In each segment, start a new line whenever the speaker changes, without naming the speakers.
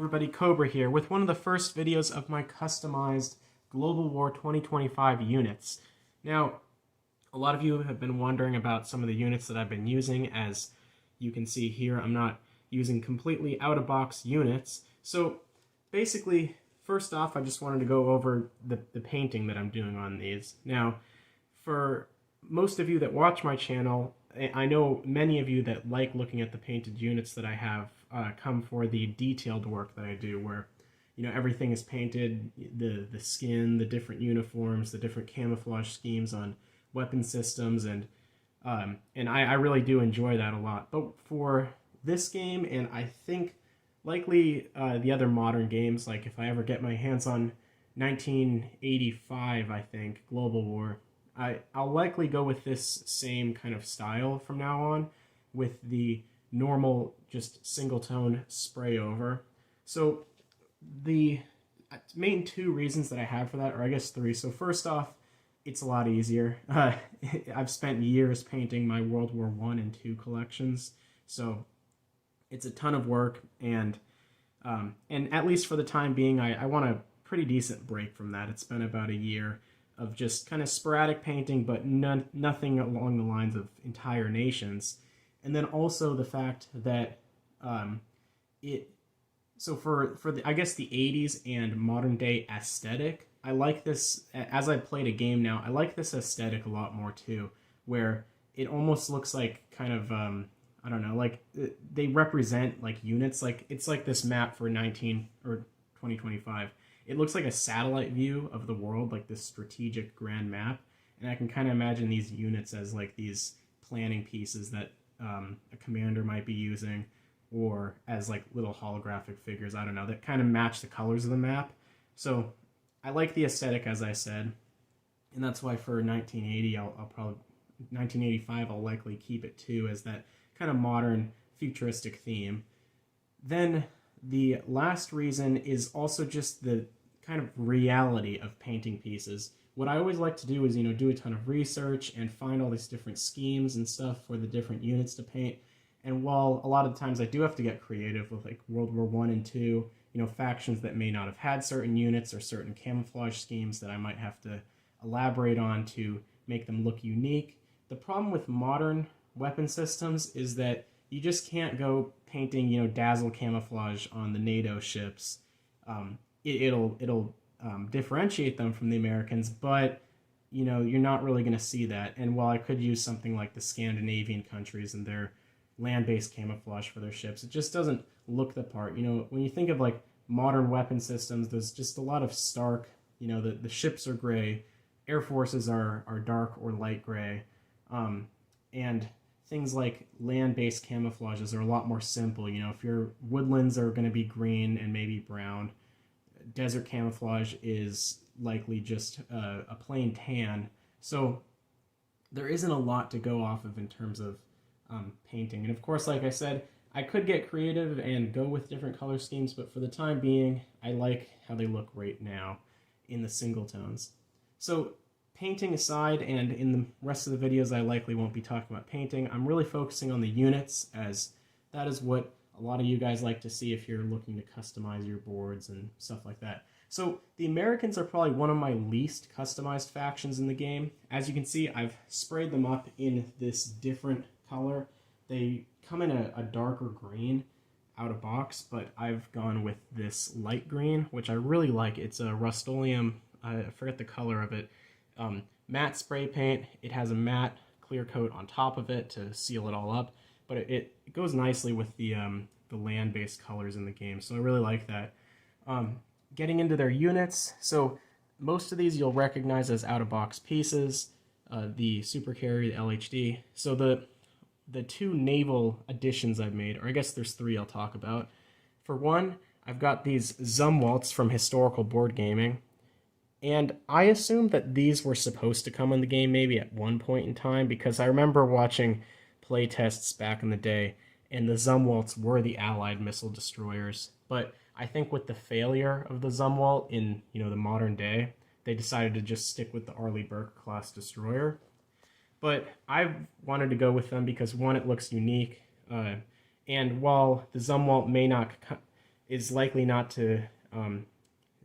Everybody, Cobra here with one of the first videos of my customized Global War 2025 units. Now, a lot of you have been wondering about some of the units that I've been using. As you can see here, I'm not using completely out-of-box units. So basically, first off, I just wanted to go over the painting that I'm doing on these. Now, for most of you that watch my channel, I know many of you that like looking at the painted units that I have come for the detailed work that I do, where everything is painted, the skin, the different uniforms, the different camouflage schemes on weapon systems, and I really do enjoy that a lot. But for this game, and I think likely the other modern games, like if I ever get my hands on 1985, I think, Global War, I'll likely go with this same kind of style from now on, with the normal just single tone spray over. So the main two reasons that I have for that, or I guess three. So first off, it's a lot easier. I've spent years painting my World War I and II collections, so it's a ton of work, and at least for the time being, I want a pretty decent break from that. It's been about a year of just kind of sporadic painting, but nothing along the lines of entire nations. And then also the fact that so for the, I guess, the 80s and modern day aesthetic, I like this. As I played a game now, I like this aesthetic a lot more too, where it almost looks like kind of I don't know, like they represent like units. Like it's like this map for 2025. It looks like a satellite view of the world, like this strategic grand map. And I can kind of imagine these units as like these planning pieces that a commander might be using, or as like little holographic figures, I don't know, that kind of match the colors of the map. So I like the aesthetic, as I said, and that's why for 1980, I'll probably 1985, I'll likely keep it too, as that kind of modern futuristic theme. Then the last reason is also just the kind of reality of painting pieces. What I always like to do is, do a ton of research and find all these different schemes and stuff for the different units to paint. And while a lot of the times I do have to get creative with like World War I and II, factions that may not have had certain units or certain camouflage schemes that I might have to elaborate on to make them look unique. The problem with modern weapon systems is that you just can't go painting, dazzle camouflage on the NATO ships. It'll differentiate them from the Americans, but you're not really going to see that. And while I could use something like the Scandinavian countries and their land-based camouflage for their ships, it just doesn't look the part. When you think of like modern weapon systems, there's just a lot of stark. The ships are gray, air forces are dark or light gray, and things like land-based camouflages are a lot more simple. If your woodlands are going to be green and maybe brown, desert camouflage is likely just a plain tan. So there isn't a lot to go off of in terms of painting. And of course, like I said, I could get creative and go with different color schemes, but for the time being, I like how they look right now in the single tones. So painting aside, and in the rest of the videos I likely won't be talking about painting, I'm really focusing on the units, as that is what a lot of you guys like to see if you're looking to customize your boards and stuff like that. So the Americans are probably one of my least customized factions in the game. As you can see, I've sprayed them up in this different color. They come in a darker green out of box, but I've gone with this light green, which I really like. It's a Rust-Oleum, I forget the color of it, matte spray paint. It has a matte clear coat on top of it to seal it all up, but it goes nicely with the land-based colors in the game, so I really like that. Getting into their units, so most of these you'll recognize as out-of-box pieces, the Super Carry, the LHD. So the two naval additions I've made, or I guess there's three I'll talk about. For one, I've got these Zumwalts from Historical Board Gaming, and I assumed that these were supposed to come in the game maybe at one point in time, because I remember watching playtests back in the day, and the Zumwalts were the Allied missile destroyers. But I think with the failure of the Zumwalt in the modern day, they decided to just stick with the Arleigh Burke class destroyer. But I wanted to go with them because, one, it looks unique, and while the Zumwalt may not is likely not to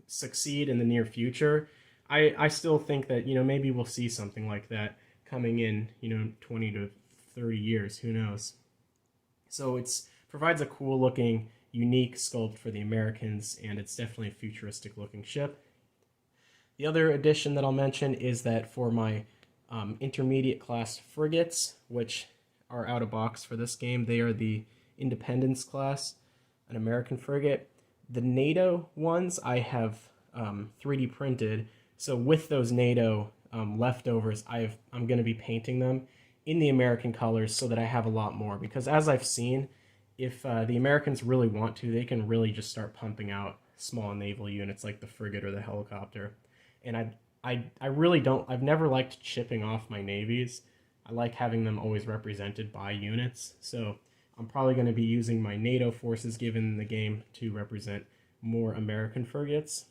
succeed in the near future, I still think that, maybe we'll see something like that coming in, 20 to 30 years, who knows. So it's provides a cool looking, unique sculpt for the Americans, and it's definitely a futuristic looking ship. The other addition that I'll mention is that for my intermediate class frigates, which are out of box for this game, they are the Independence class, an American frigate. The NATO ones I have 3D printed, so with those NATO leftovers, I'm going to be painting them in the American colors so that I have a lot more, because as I've seen, if the Americans really want to, they can really just start pumping out small naval units like the frigate or the helicopter. And I really don't, I've never liked chipping off my navies. I like having them always represented by units, so I'm probably going to be using my NATO forces given the game to represent more American frigates.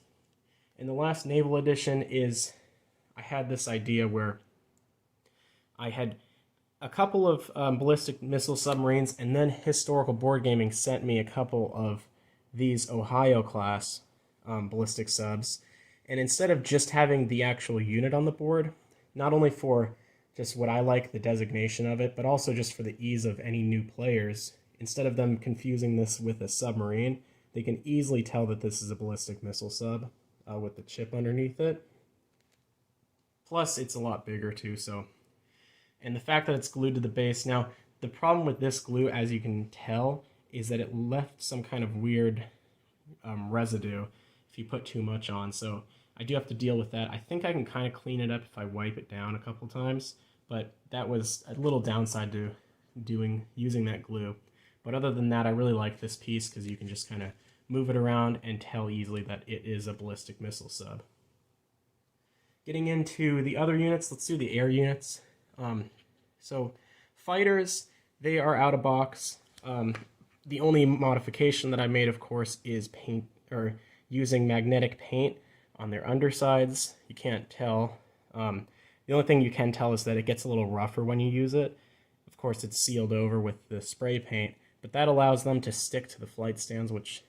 And the last naval addition is, I had this idea where I had a couple of ballistic missile submarines, and then Historical Board Gaming sent me a couple of these Ohio class ballistic subs. And instead of just having the actual unit on the board, not only for just what I like, the designation of it, but also just for the ease of any new players, instead of them confusing this with a submarine, they can easily tell that this is a ballistic missile sub with the chip underneath it. Plus, it's a lot bigger too, so. And the fact that it's glued to the base. Now, the problem with this glue, as you can tell, is that it left some kind of weird residue if you put too much on, so I do have to deal with that. I think I can kind of clean it up if I wipe it down a couple times, but that was a little downside to using that glue. But other than that, I really like this piece because you can just kind of move it around and tell easily that it is a ballistic missile sub. Getting into the other units, let's do the air units. So fighters, they are out of box. The only modification that I made, of course, is paint or using magnetic paint on their undersides. You can't tell. The only thing you can tell is that it gets a little rougher when you use it. Of course, it's sealed over with the spray paint, but that allows them to stick to the flight stands, which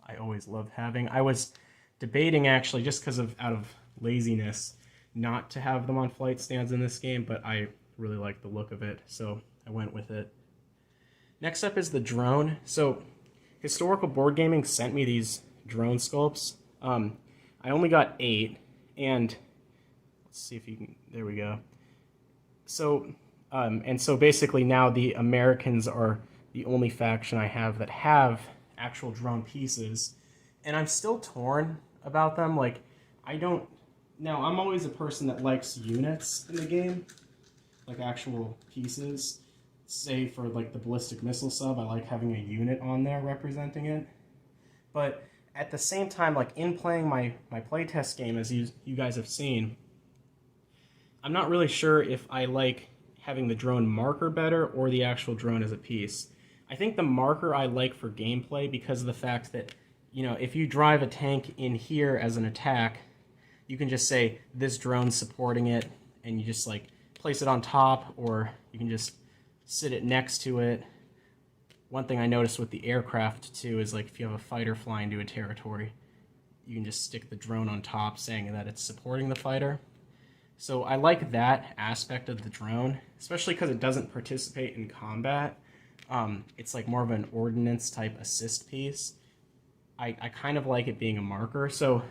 I always love having. I was debating, actually, just because out of laziness, not to have them on flight stands in this game, but I really like the look of it, so I went with it. Next up is the drone. So Historical Board Gaming sent me these drone sculpts. I only got 8, and let's see if you can, there we go. So, and so basically now the Americans are the only faction I have that have actual drone pieces, and I'm still torn about them. Like, now I'm always a person that likes units in the game, like actual pieces. Say for like the ballistic missile sub, I like having a unit on there representing it. But at the same time, like in playing my playtest game, as you guys have seen, I'm not really sure if I like having the drone marker better or the actual drone as a piece. I think the marker I like for gameplay because of the fact that, if you drive a tank in here as an attack, you can just say this drone's supporting it, and you just like place it on top, or you can just sit it next to it. One thing I noticed with the aircraft too is like if you have a fighter flying to a territory, you can just stick the drone on top saying that it's supporting the fighter. So I like that aspect of the drone, especially because it doesn't participate in combat. It's like more of an ordnance type assist piece. I kind of like it being a marker. So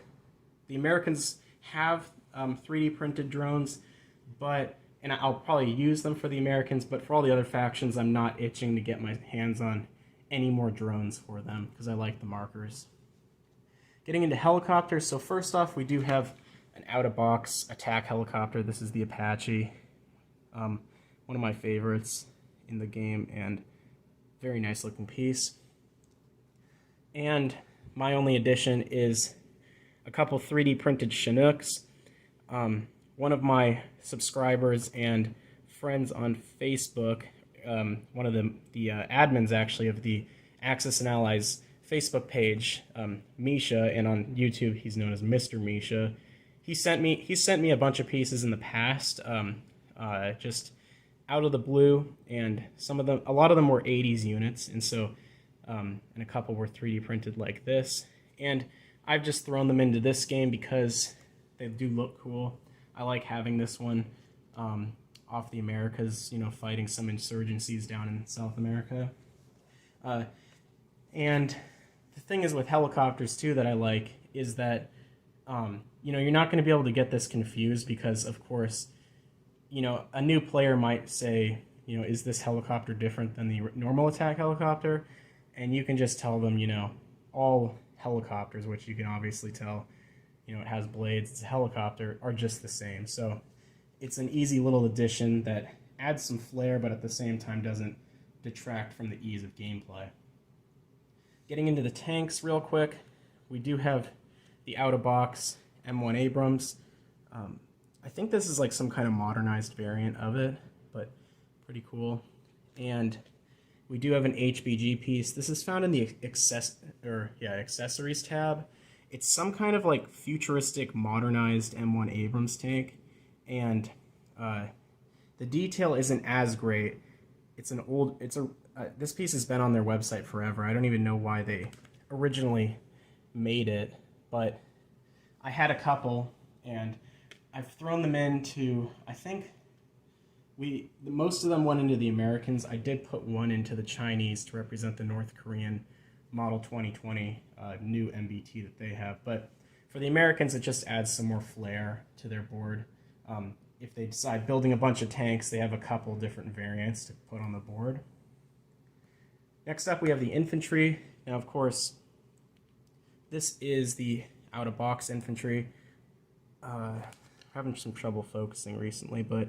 the Americans have 3D printed drones, and I'll probably use them for the Americans, but for all the other factions, I'm not itching to get my hands on any more drones for them, because I like the markers. Getting into helicopters, so first off, we do have an out-of-box attack helicopter. This is the Apache, one of my favorites in the game, and very nice looking piece. And my only addition is a couple 3D printed Chinooks. One of my subscribers and friends on Facebook, one of the admins actually of the Axis and Allies Facebook page, Misha, and on YouTube he's known as Mr. Misha. He sent me a bunch of pieces in the past, just out of the blue, and a lot of them were 80s units, and so and a couple were 3D printed like this. And I've just thrown them into this game because they do look cool. I like having this one off the Americas, you know, fighting some insurgencies down in South America. And the thing is with helicopters too that I like is that, you know, you're not going to be able to get this confused because, of course, you know, a new player might say, you know, is this helicopter different than the normal attack helicopter? And you can just tell them, you know, all helicopters, which you can obviously tell, you know, it has blades, it's a helicopter, are just the same. So it's an easy little addition that adds some flair, but at the same time doesn't detract from the ease of gameplay. Getting into the tanks real quick, we do have the out-of-box M1 Abrams. I think this is like some kind of modernized variant of it, but pretty cool. And we do have an HBG piece. This is found in the accessories tab. It's some kind of like futuristic modernized M1 Abrams tank, and the detail isn't as great. This piece has been on their website forever. I don't even know why they originally made it, but I had a couple, and I've thrown them into, I think most of them went into the Americans. I did put one into the Chinese to represent the North Korean Model 2020 new MBT that they have. But for the Americans, it just adds some more flair to their board. If they decide building a bunch of tanks, they have a couple different variants to put on the board. Next up, we have the infantry. Now, of course, this is the out-of-box infantry. Having some trouble focusing recently, but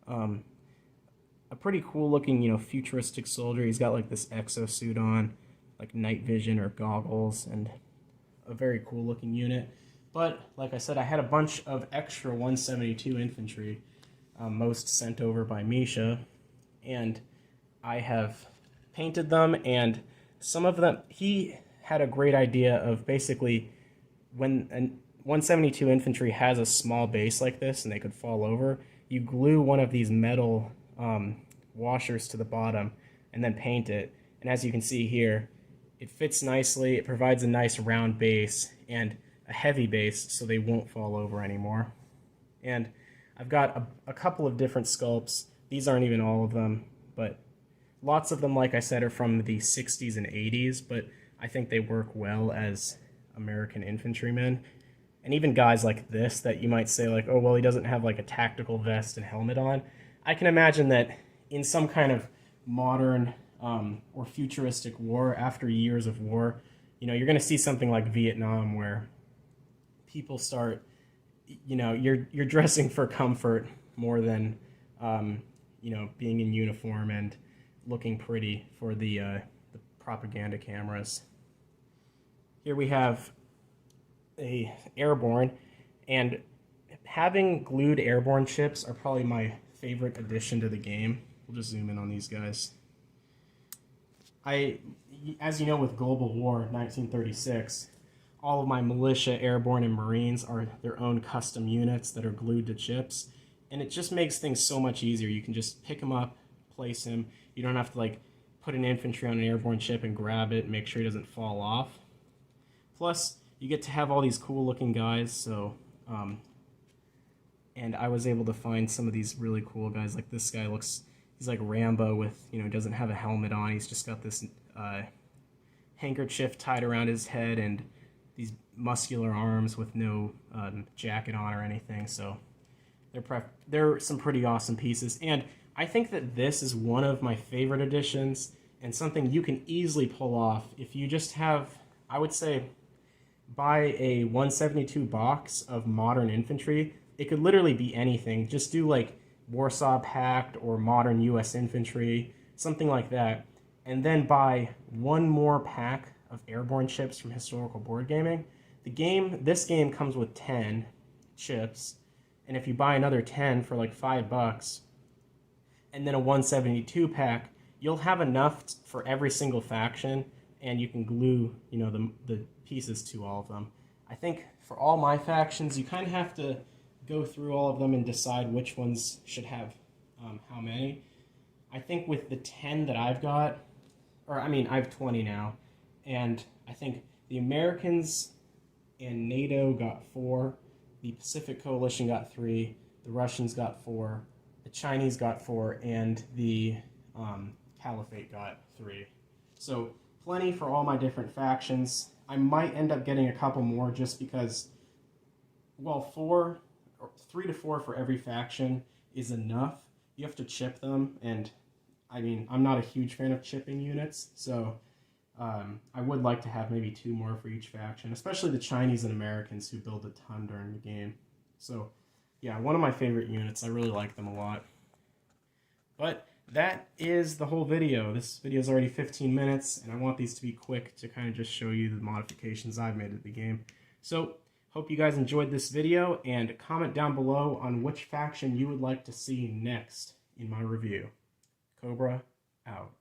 a pretty cool-looking, you know, futuristic soldier. He's got like this exosuit on, like night vision or goggles, and a very cool-looking unit. But like I said, I had a bunch of extra 172 infantry, most sent over by Misha, and I have painted them, and some of them, he had a great idea of basically when a 172 infantry has a small base like this and they could fall over, you glue one of these metal washers to the bottom and then paint it. And as you can see here, it fits nicely, it provides a nice round base and a heavy base so they won't fall over anymore. And I've got a couple of different sculpts. These aren't even all of them, but lots of them, like I said, are from the 60s and 80s, but I think they work well as American infantrymen. And even guys like this that you might say like, oh, well, he doesn't have like a tactical vest and helmet on. I can imagine that in some kind of modern or futuristic war, after years of war, you know, you're going to see something like Vietnam where people start, you know, you're dressing for comfort more than, you know, being in uniform and looking pretty for the propaganda cameras. Here we have a airborne, and having glued airborne ships are probably my favorite addition to the game. We'll just zoom in on these guys. As you know, with Global War 1936, all of my militia, airborne, and Marines are their own custom units that are glued to ships, and it just makes things so much easier. You can just pick him up, place him. You don't have to like put an infantry on an airborne ship and grab it and make sure he doesn't fall off. Plus, you get to have all these cool looking guys, so and I was able to find some of these really cool guys. Like this guy he's like Rambo with, you know, doesn't have a helmet on. He's just got this handkerchief tied around his head and these muscular arms with no jacket on or anything. So they're some pretty awesome pieces, and I think that this is one of my favorite additions and something you can easily pull off if you just have, I would say, buy a 172 box of modern infantry. It could literally be anything. Just do like Warsaw Pact or modern US infantry, something like that, and then buy one more pack of airborne ships from Historical Board Gaming. This game comes with 10 ships, and if you buy another 10 for like $5 and then a 172 pack, you'll have enough for every single faction, and you can glue, you know, the pieces to all of them. I think for all my factions, you kind of have to go through all of them and decide which ones should have how many. I think with the 10 that I've got, or I mean, I have 20 now, and I think the Americans and NATO got 4, the Pacific Coalition got 3, the Russians got 4, the Chinese got 4, and the Caliphate got 3. So plenty for all my different factions. I might end up getting a couple more just because, well, 3 to 4 for every faction is enough. You have to chip them, and I mean, I'm not a huge fan of chipping units, so I would like to have maybe 2 more for each faction, especially the Chinese and Americans who build a ton during the game. So, yeah, one of my favorite units. I really like them a lot. But that is the whole video. This video is already 15 minutes, and I want these to be quick to kind of just show you the modifications I've made to the game. So, hope you guys enjoyed this video, and comment down below on which faction you would like to see next in my review. Cobra, out.